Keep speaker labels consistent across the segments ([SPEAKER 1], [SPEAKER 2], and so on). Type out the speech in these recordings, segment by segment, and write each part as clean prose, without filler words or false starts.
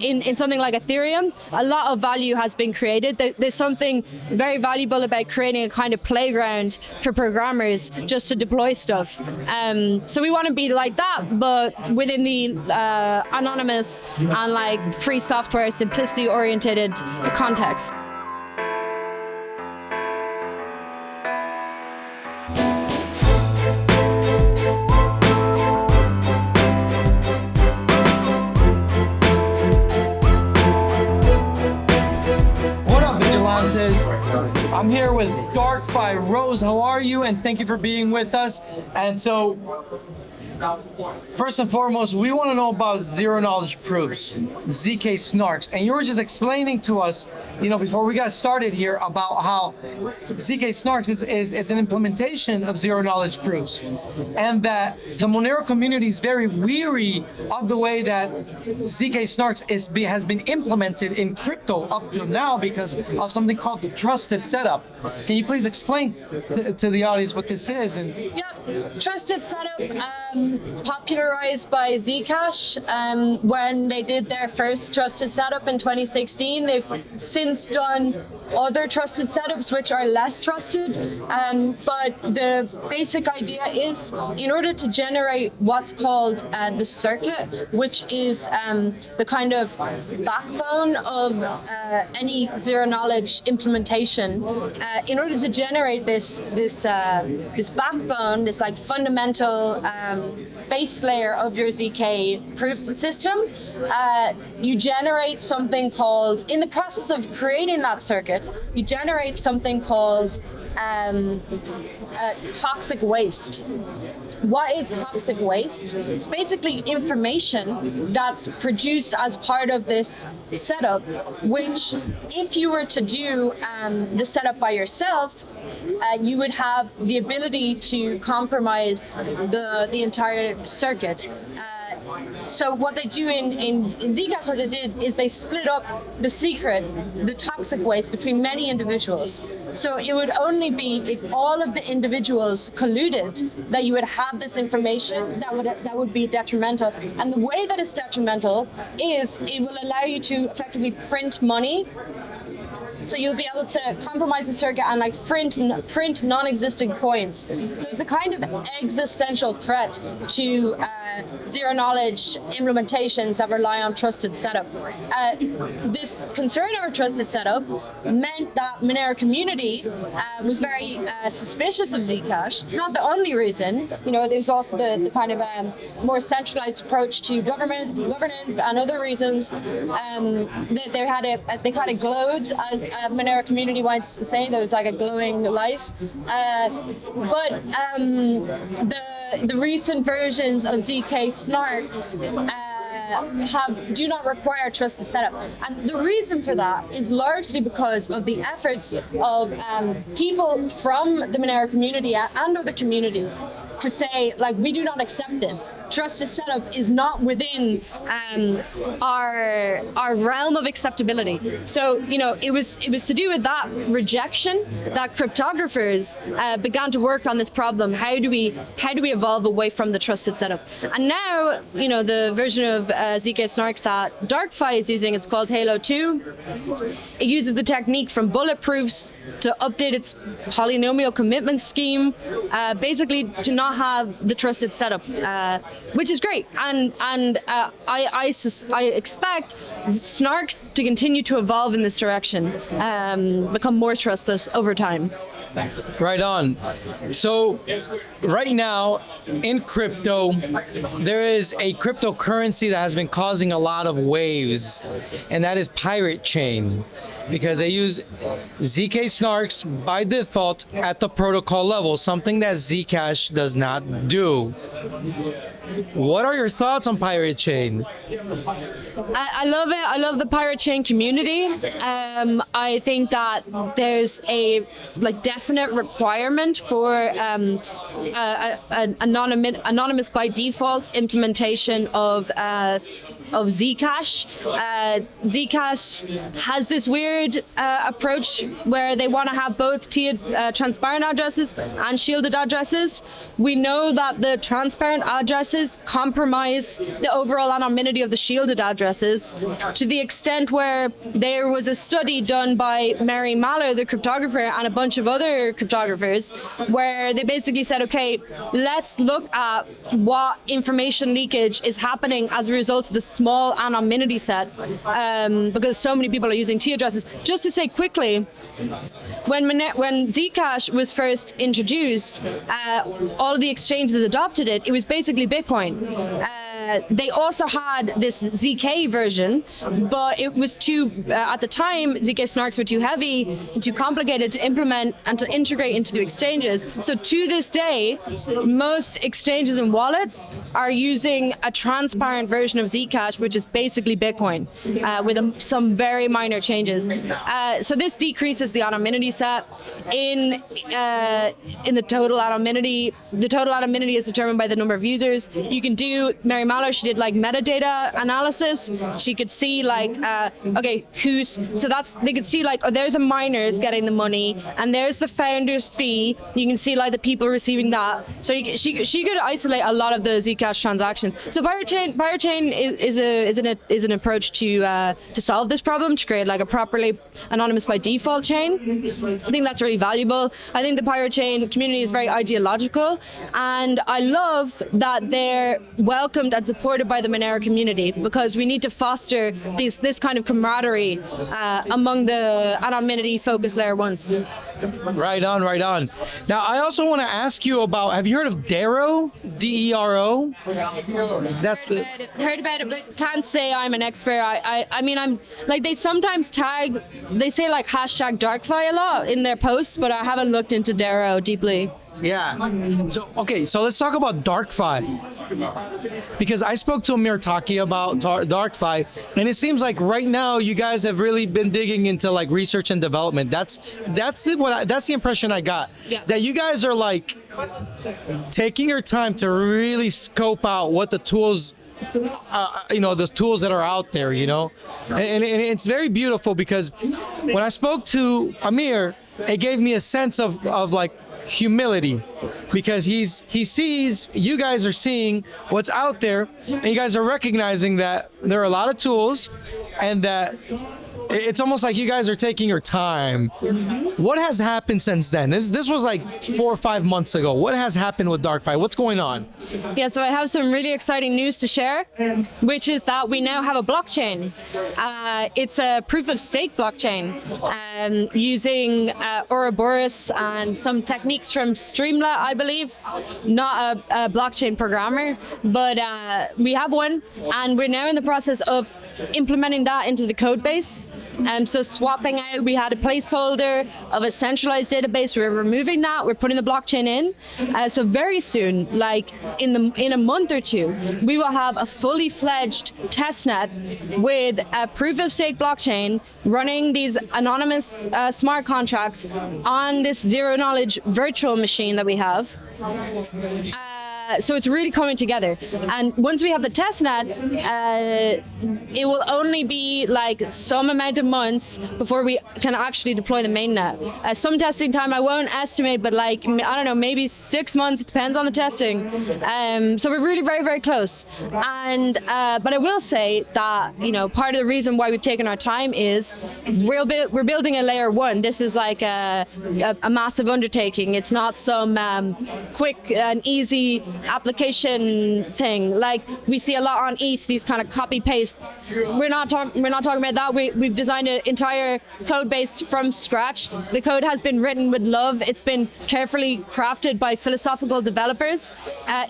[SPEAKER 1] in something like Ethereum, a lot of value has been created. There's something very valuable about creating a kind of playground for programmers just to deploy stuff. So we want to be like that, but within the anonymous and like free software, simplicity-oriented context.
[SPEAKER 2] I'm here with DarkFi. Rose, how are you? And thank you for being with us. And so, first and foremost, we want to know about zero-knowledge proofs, ZK snarks. And you were just explaining to us, before we got started here, about how ZK snarks is an implementation of zero-knowledge proofs. And that the Monero community is very weary of the way that ZK snarks has been implemented in crypto up till now because of something called the trusted setup. Can you please explain to the audience what this is?
[SPEAKER 1] Trusted setup, popularized by Zcash when they did their first trusted setup in 2016. They've since done other trusted setups which are less trusted, but the basic idea is in order to generate what's called the circuit, which is the kind of backbone of any zero-knowledge implementation. In order to generate this backbone, this like fundamental base layer of your ZK proof system, you generate something called, in the process of creating that circuit, you generate something called toxic waste. What is toxic waste? It's basically information that's produced as part of this setup, which if you were to do the setup by yourself, you would have the ability to compromise the entire circuit. So what they do in Zcash, what they did is they split up the secret, the toxic waste, between many individuals. So it would only be if all of the individuals colluded that you would have this information that would be detrimental. And the way that it's detrimental is it will allow you to effectively print money. So you'll be able to compromise the circuit and like print non-existent coins. So it's a kind of existential threat to zero-knowledge implementations that rely on trusted setup. This concern over trusted setup meant that Monero community was very suspicious of Zcash. It's not the only reason. There's also the kind of more centralized approach to governance and other reasons. They kind of glowed. Monero community wants to say there was like a glowing light, but the recent versions of ZK snarks do not require trusted setup, and the reason for that is largely because of the efforts of people from the Monero community and other communities to say, like, we do not accept this. Trusted setup is not within our realm of acceptability. So, it was to do with that rejection that cryptographers began to work on this problem. How do we evolve away from the trusted setup? And now, the version of ZK snarks that DarkFi is using, it's called Halo 2. It uses the technique from bulletproofs to update its polynomial commitment scheme, basically to not have the trusted setup, which is great. And I expect snarks to continue to evolve in this direction, become more trustless over time.
[SPEAKER 2] Right on. So right now in crypto, there is a cryptocurrency that has been causing a lot of waves, and that is Pirate Chain, because they use ZK snarks by default at the protocol level, something that Zcash does not do. What are your thoughts on Pirate Chain?
[SPEAKER 1] I love it. I love the Pirate Chain community. I think that there's a definite requirement for an anonymous by default implementation of of Zcash. Zcash has this weird approach where they want to have both transparent addresses and shielded addresses. We know that the transparent addresses compromise the overall anonymity of the shielded addresses, to the extent where there was a study done by Mary Maller, the cryptographer, and a bunch of other cryptographers, where they basically said, okay, let's look at what information leakage is happening as a result of the small anonymity set, because so many people are using T addresses. Just to say quickly, when Zcash was first introduced, all of the exchanges adopted it. It was basically Bitcoin. They also had this ZK version, but it was at the time, ZK snarks were too heavy and too complicated to implement and to integrate into the exchanges. So to this day, most exchanges and wallets are using a transparent version of Zcash, which is basically Bitcoin, with some very minor changes. So this decreases the anonymity set. In the total anonymity is determined by the number of users. You can do, Mary Maller, she did like metadata analysis. She could see like, they could see like, oh, there's the miners getting the money, and there's the founder's fee. You can see like the people receiving that. So she could isolate a lot of the Zcash transactions. So Biochain is an approach to solve this problem, to create like a properly anonymous by default chain. I think that's really valuable. I think the Biochain community is very ideological, and I love that they're welcomed and supported by the Monero community, because we need to foster this kind of camaraderie among the anonymity focused layer ones.
[SPEAKER 2] Right on. Now, I also want to ask you about, have you heard of Dero? D-E-R-O?
[SPEAKER 1] Heard about it, but can't say I'm an expert. I mean, I'm like, they sometimes they say like hashtag DarkFi a lot in their posts, but I haven't looked into Dero deeply.
[SPEAKER 2] Yeah. So let's talk about DarkFi. Because I spoke to MoneroTopia about DarkFi, and it seems like right now you guys have really been digging into like research and development. That's the impression I got. Yeah. That you guys are like taking your time to really scope out what the tools, the tools that are out there, and it's very beautiful, because when I spoke to Amir, it gave me a sense of like humility, because he sees you guys are seeing what's out there, and you guys are recognizing that there are a lot of tools, and that it's almost like you guys are taking your time. What has happened since then? This was like 4 or 5 months ago. What has happened with DarkFi? What's going on?
[SPEAKER 1] Yeah, so I have some really exciting news to share, which is that we now have a blockchain. It's a proof of stake blockchain, using Ouroboros and some techniques from Streamlit, I believe. Not a blockchain programmer, but we have one, and we're now in the process of implementing that into the code base. So swapping out, we had a placeholder of a centralized database. We're removing that. We're putting the blockchain in. So very soon, like in a month or two, we will have a fully fledged testnet with a proof of stake blockchain running these anonymous smart contracts on this zero knowledge virtual machine that we have. So it's really coming together. And once we have the testnet, it will only be like some amount of months before we can actually deploy the mainnet. Some testing time I won't estimate, but like, I don't know, maybe 6 months. It depends on the testing. So we're really very, very close. And but I will say that, part of the reason why we've taken our time is we're building a layer one. This is like a massive undertaking. It's not some quick and easy application thing. Like we see a lot on ETH, these kind of copy pastes. We're not talking about that. We've designed an entire code base from scratch. The code has been written with love. It's been carefully crafted by philosophical developers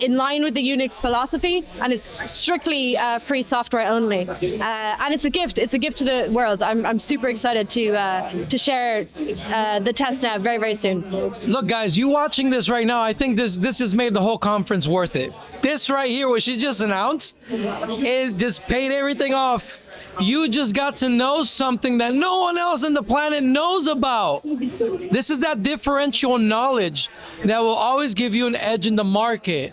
[SPEAKER 1] in line with the Unix philosophy, and it's strictly free software only. And it's a gift. It's a gift to the world. I'm super excited to share the testnet very, very soon.
[SPEAKER 2] Look, guys, you watching this right now, I think this has made the whole conference worth it. This right here, what she just announced, is just paid everything off. You just got to know something that no one else on the planet knows about. This is that differential knowledge that will always give you an edge in the market.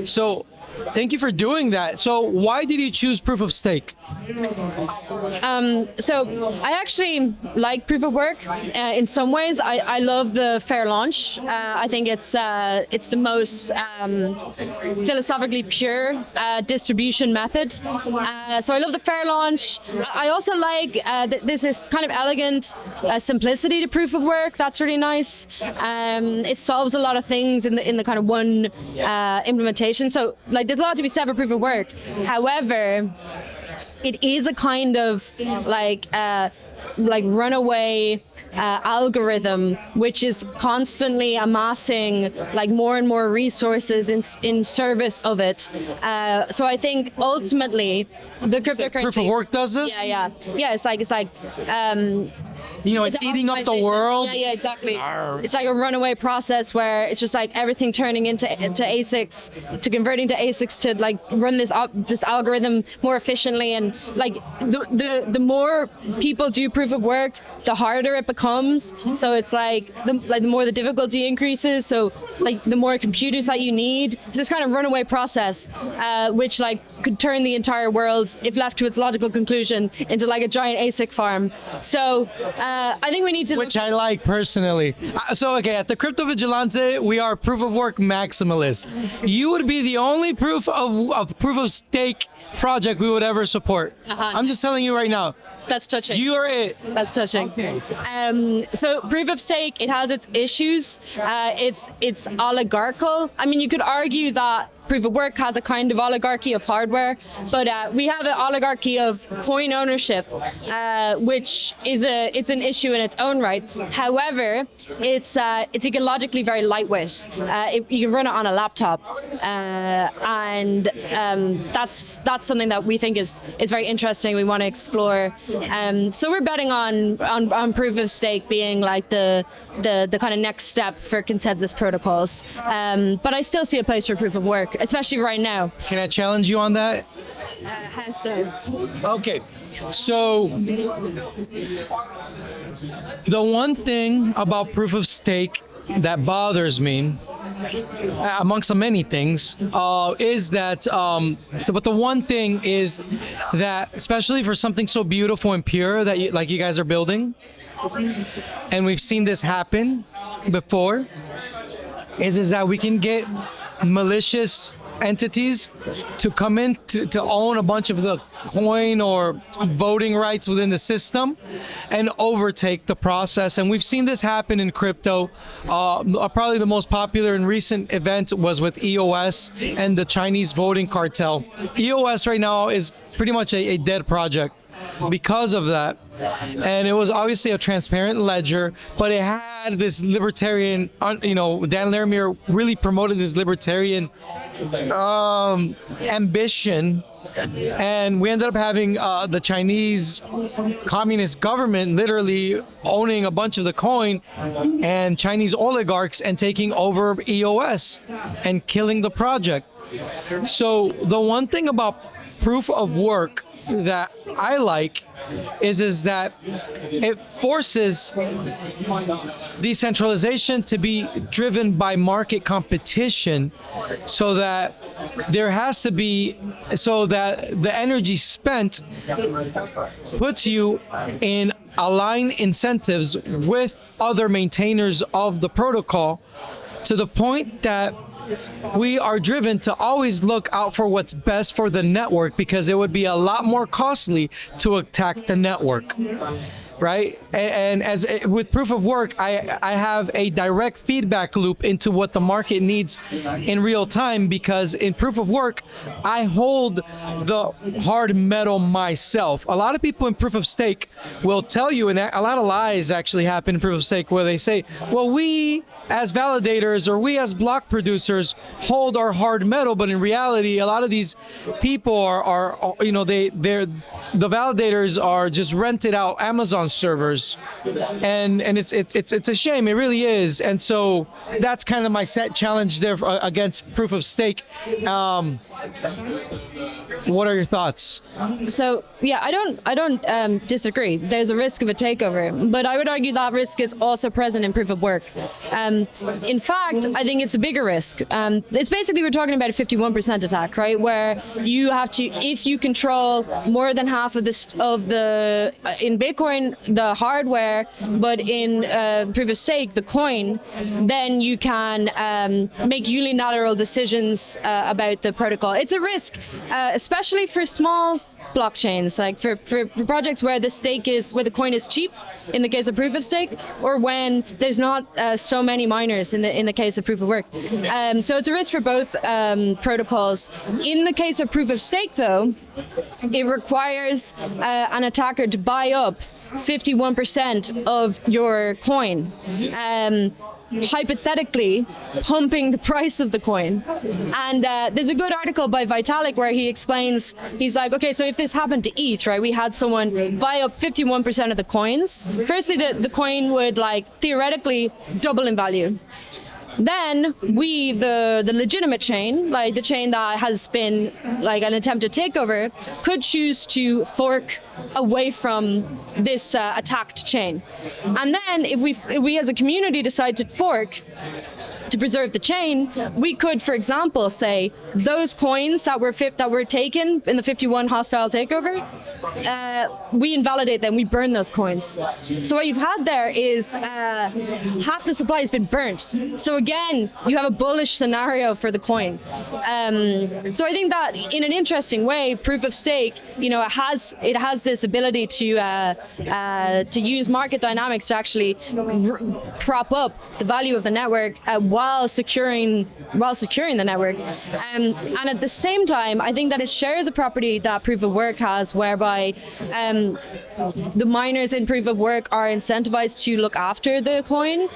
[SPEAKER 2] So Thank you for doing that. So why did you choose proof of stake?
[SPEAKER 1] So I actually like proof of work in some ways. I love the fair launch. I think it's the most philosophically pure distribution method. So I love the fair launch. I also like this is kind of elegant simplicity to proof of work. That's really nice. It solves a lot of things in the kind of one implementation. So like there's a lot to be said for proof of work. However, it is a kind of like runaway algorithm which is constantly amassing like more and more resources in service of it. So I think ultimately the cryptocurrency
[SPEAKER 2] proof of work does this?
[SPEAKER 1] Yeah. It's like
[SPEAKER 2] it's eating up the world.
[SPEAKER 1] Yeah, exactly. It's like a runaway process where it's just like everything turning into ASICs, to converting to ASICs to like run this algorithm more efficiently. And like the more people do proof of work, the harder it becomes. So it's like the more the difficulty increases. So like the more computers that you need. It's this kind of runaway process, which like could turn the entire world, if left to its logical conclusion, into like a giant ASIC farm. So I think we need to...
[SPEAKER 2] Which I like personally. Okay, at the Crypto Vigilante, we are proof of work maximalists. You would be the only proof of stake project we would ever support. I'm just telling you right now.
[SPEAKER 1] That's touching.
[SPEAKER 2] You are it.
[SPEAKER 1] That's touching. Okay. So proof of stake, it has its issues. It's oligarchical. I mean, you could argue that proof of work has a kind of oligarchy of hardware, but we have an oligarchy of coin ownership, which is an issue in its own right. However, it's ecologically very lightweight. You can run it on a laptop, and that's something that we think is very interesting. We want to explore. So we're betting on proof of stake being like the kind of next step for consensus protocols. But I still see a place for proof of work, especially right now.
[SPEAKER 2] Can I challenge you on that?
[SPEAKER 1] How so?
[SPEAKER 2] Okay, so the one thing about proof of stake that bothers me, amongst the many things, is that, but the one thing is that, especially for something so beautiful and pure that you guys are building, and we've seen this happen before, is that we can get malicious entities to come in to own a bunch of the coin or voting rights within the system and overtake the process. And we've seen this happen in crypto. Probably the most popular and recent event was with EOS and the Chinese voting cartel. EOS right now is pretty much a dead project because of that. And it was obviously a transparent ledger, but it had this libertarian, Dan Larimer really promoted this libertarian ambition. And we ended up having the Chinese communist government literally owning a bunch of the coin, and Chinese oligarchs and taking over EOS and killing the project. So the one thing about proof of work that I like is that it forces decentralization to be driven by market competition, so that there has to be, so that the energy spent puts you in aligned incentives with other maintainers of the protocol, to the point that we are driven to always look out for what's best for the network, because it would be a lot more costly to attack the network, right? And as with proof of work, I have a direct feedback loop into what the market needs in real time, because in proof of work, I hold the hard metal myself. A lot of people in proof of stake will tell you, and a lot of lies actually happen in proof of stake, where they say, well, we as validators or we as block producers hold our hard metal, but in reality, a lot of these people are the validators are just rented out Amazon those servers, and it's a shame. It really is. And so that's kind of my set challenge there against proof of stake. What are your thoughts?
[SPEAKER 3] So yeah, I don't disagree. There's a risk of a takeover, but I would argue that risk is also present in proof of work. In fact, I think it's a bigger risk. It's basically, we're talking about a 51% attack, right? Where you have to, if you control more than half of the in Bitcoin the hardware, but in proof of stake the coin, then you can make unilateral decisions about the protocol. It's a risk, especially for small blockchains, like for projects where the coin is cheap in the case of proof of stake, or when there's not so many miners in the case of proof of work. So it's a risk for both protocols. In the case of proof of stake, though, it requires an attacker to buy up 51% of your coin, hypothetically pumping the price of the coin. And there's a good article by Vitalik where he explains, he's like, okay, so if this happened to ETH, right, we had someone buy up 51% of the coins. Firstly, the coin would theoretically double in value. Then we, the legitimate chain, like the chain that has been like an attempted takeover, could choose to fork away from this attacked chain. And then if we as a community decide to fork to preserve the chain, we could, for example, say those coins that were taken in the 51 hostile takeover, we invalidate them, we burn those coins. So what you've had there is half the supply has been burnt. So again, you have a bullish scenario for the coin. So I think that in an interesting way, proof of stake, it has this ability to use market dynamics to actually prop up the value of the network while securing the network. And at the same time, I think that it shares a property that proof of work has, whereby the miners in proof of work are incentivized to look after the coin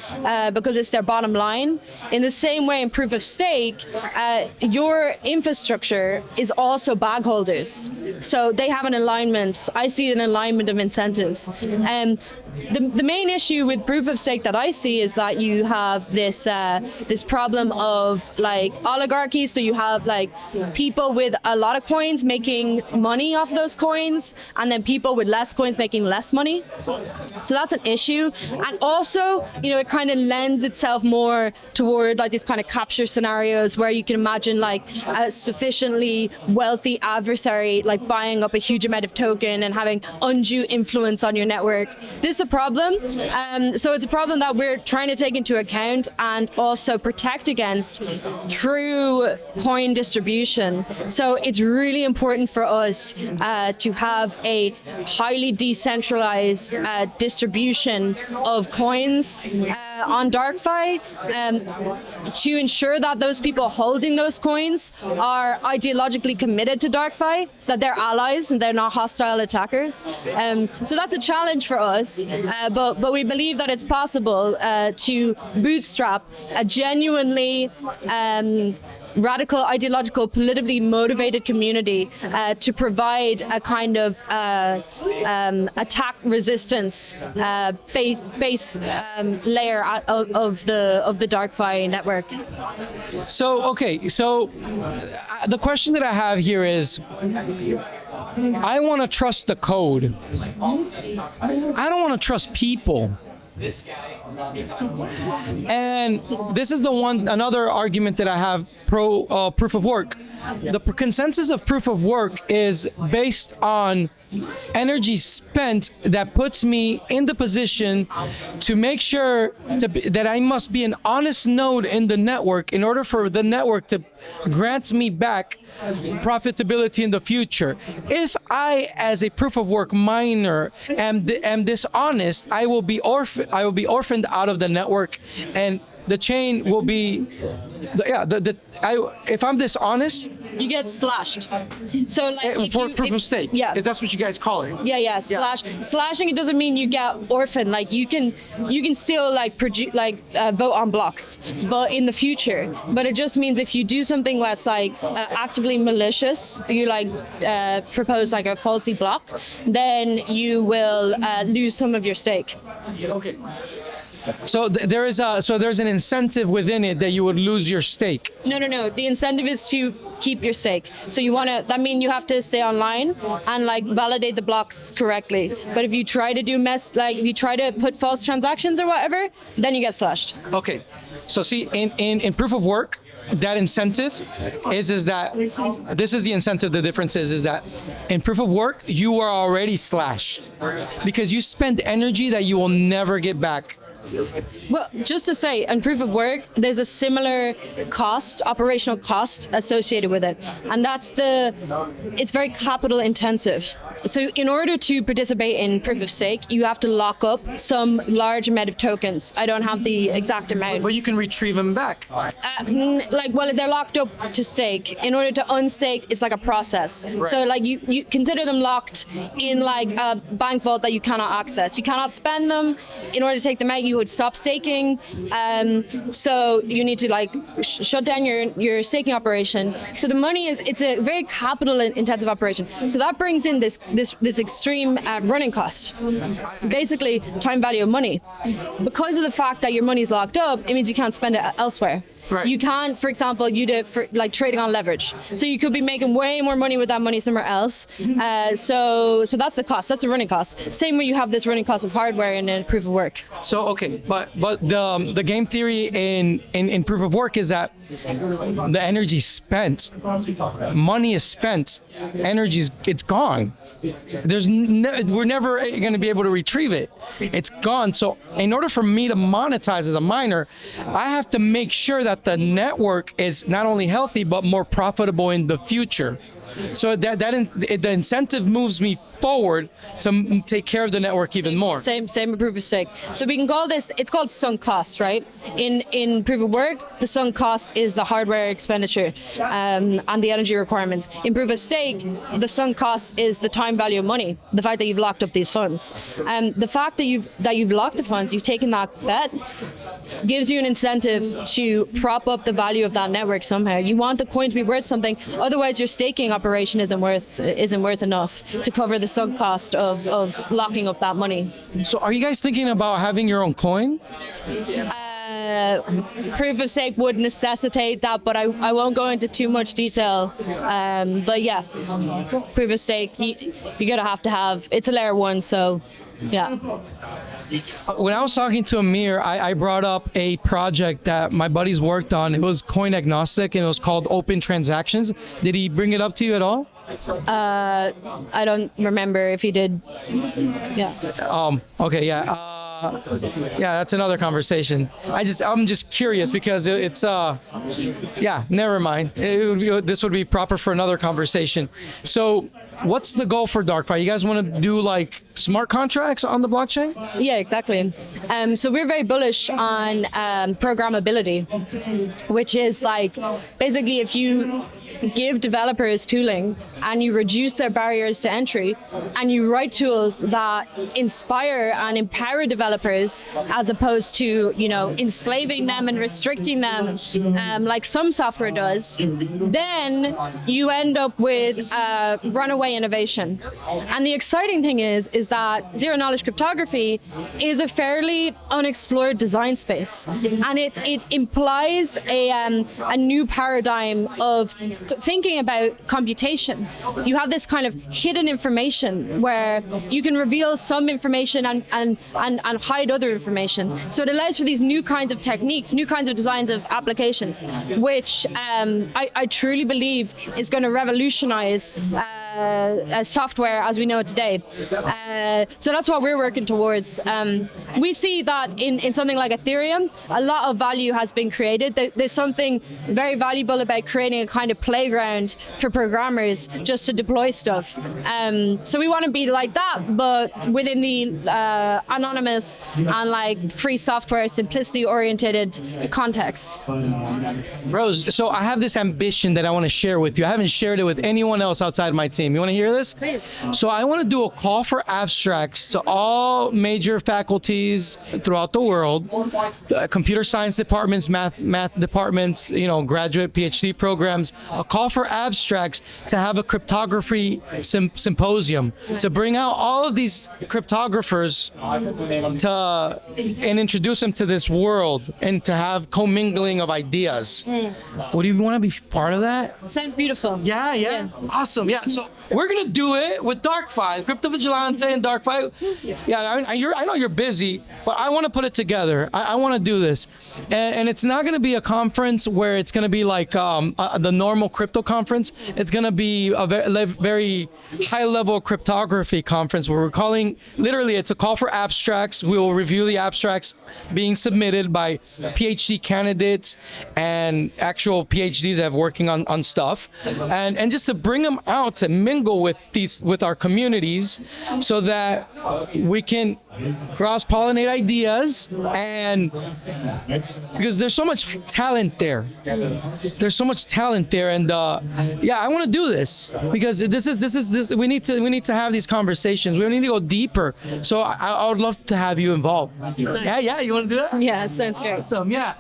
[SPEAKER 3] because it's their bottom line. In the same way, in proof of stake, your infrastructure is also bag holders. So they have an alignment. I see an alignment of incentives. The main issue with proof of stake that I see is that you have this problem of oligarchies. So you have people with a lot of coins making money off those coins, and then people with less coins making less money. So that's an issue. And also, it kind of lends itself more toward these kind of capture scenarios where you can imagine a sufficiently wealthy adversary buying up a huge amount of token and having undue influence on your network. This is a problem. So it's a problem that we're trying to take into account and also protect against through coin distribution. So it's really important for us to have a highly decentralized distribution of coins on DarkFi to ensure that those people holding those coins are ideologically committed to DarkFi, that they're allies and they're not hostile attackers. So that's a challenge for us, but we believe that it's possible to bootstrap a genuinely radical, ideological, politically motivated community to provide a kind of attack resistance base layer of the DarkFi network.
[SPEAKER 2] So the question that I have here is, I want to trust the code. I don't want to trust people. And this is another argument that I have pro proof of work. The consensus of proof of work is based on energy spent that puts me in the position to make sure that I must be an honest node in the network in order for the network to grant me back profitability in the future. If I, as a proof of work miner, am dishonest, I will be orphaned out of the network, and the chain will be, if I'm dishonest,
[SPEAKER 3] you get slashed. So like
[SPEAKER 2] for proof of stake.
[SPEAKER 3] Yeah.
[SPEAKER 2] If that's what you guys call it.
[SPEAKER 3] Yeah. Slashing, it doesn't mean you get orphaned. Like you can still like produce vote on blocks, but in the future. But it just means if you do something that's like actively malicious, you like propose like a faulty block, then you will lose some of your stake.
[SPEAKER 2] Okay. So there's an incentive within it that you would lose your stake.
[SPEAKER 3] No. The incentive is to keep your stake. So that means you have to stay online and like validate the blocks correctly. But if you try to if you try to put false transactions or whatever, then you get slashed.
[SPEAKER 2] Okay. So see, in proof of work, that incentive is that this is the incentive. The difference is that in proof of work, you are already slashed because you spend energy that you will never get back.
[SPEAKER 3] Well, just to say, on proof of work, there's a similar cost, operational cost associated with it. And it's very capital intensive. So in order to participate in proof of stake, you have to lock up some large amount of tokens. I don't have the exact amount.
[SPEAKER 2] But you can retrieve them back.
[SPEAKER 3] They're locked up to stake. In order to unstake, it's like a process. Right. So like you consider them locked in like a bank vault that you cannot access. You cannot spend them. In order to take them out, you would stop staking. So you need to like shut down your staking operation. So the money it's a very capital intensive operation. So that brings in this extreme running cost, basically time value of money. Because of the fact that your money is locked up, it means you can't spend it elsewhere. Right. You can't, for example, use it for like trading on leverage. So you could be making way more money with that money somewhere else. So that's the cost. That's the running cost. Same when you have this running cost of hardware in a proof of work.
[SPEAKER 2] So okay, but the game theory in proof of work is that the energy spent, money is spent, it's gone. We're never going to be able to retrieve it. It's gone. So in order for me to monetize as a miner, I have to make sure that the network is not only healthy but more profitable in the future. So the incentive moves me forward to take care of the network even more.
[SPEAKER 3] Same with proof of stake. So we can call this, it's called sunk cost, right? In proof of work, the sunk cost is the hardware expenditure and the energy requirements. In proof of stake, the sunk cost is the time value of money, the fact that you've locked up these funds. The fact that you've locked the funds, you've taken that bet, gives you an incentive to prop up the value of that network somehow. You want the coin to be worth something, otherwise your staking operation isn't worth enough to cover the sunk cost of locking up that money.
[SPEAKER 2] So are you guys thinking about having your own coin?
[SPEAKER 3] Proof of stake would necessitate that, but I won't go into too much detail. But yeah, proof of stake, you're gonna have to have, it's a layer 1, so yeah.
[SPEAKER 2] When I was talking to Amir, I brought up a project that my buddies worked on. It was coin agnostic and it was called Open Transactions. Did he bring it up to you at all?
[SPEAKER 3] I don't remember if he did. Yeah.
[SPEAKER 2] Okay. Yeah. Yeah, that's another conversation. I'm just curious because it's never mind. This would be proper for another conversation. So what's the goal for DarkFi? You guys want to do like smart contracts on the blockchain?
[SPEAKER 3] Yeah, exactly. So we're very bullish on programmability, which is like basically if you give developers tooling and you reduce their barriers to entry and you write tools that inspire and empower developers as opposed to, enslaving them and restricting them like some software does, then you end up with runaway innovation. And the exciting thing is that zero knowledge cryptography is a fairly unexplored design space, and it implies a new paradigm of thinking about computation. You have this kind of hidden information where you can reveal some information and hide other information. So it allows for these new kinds of techniques, new kinds of designs of applications, which I truly believe is going to revolutionize software as we know it today. So that's what we're working towards. We see that in something like Ethereum, a lot of value has been created. There's something very valuable about creating a kind of playground for programmers just to deploy stuff. So we want to be like that, but within the anonymous and like free software, simplicity-oriented context.
[SPEAKER 2] Rose, so I have this ambition that I want to share with you. I haven't shared it with anyone else outside my team. You want to hear this?
[SPEAKER 3] Please.
[SPEAKER 2] So I want to do a call for abstracts to all major faculties throughout the world, computer science departments, math departments, graduate PhD programs, a call for abstracts to have a cryptography symposium to bring out all of these cryptographers and introduce them to this world and to have commingling of ideas. Would you want to be part of that?
[SPEAKER 3] Sounds beautiful.
[SPEAKER 2] Yeah. Awesome. Yeah. So we're gonna do it with DarkFi, Crypto Vigilante and DarkFi. Yeah, I know you're busy, but I want to put it together. I want to do this, and it's not gonna be a conference where it's gonna be like the normal crypto conference. It's gonna be a very high-level cryptography conference where we're calling. Literally, it's a call for abstracts. We will review the abstracts being submitted by PhD candidates and actual PhDs that have working on stuff, and just to bring them out to mingle with our communities so that we can cross-pollinate ideas, and because there's so much talent there. And I want to do this because this we need to have these conversations. We need to go deeper. So I would love to have you involved.
[SPEAKER 3] Nice.
[SPEAKER 2] Yeah, you want to do that?
[SPEAKER 3] Yeah, it sounds great.
[SPEAKER 2] Awesome. Yeah.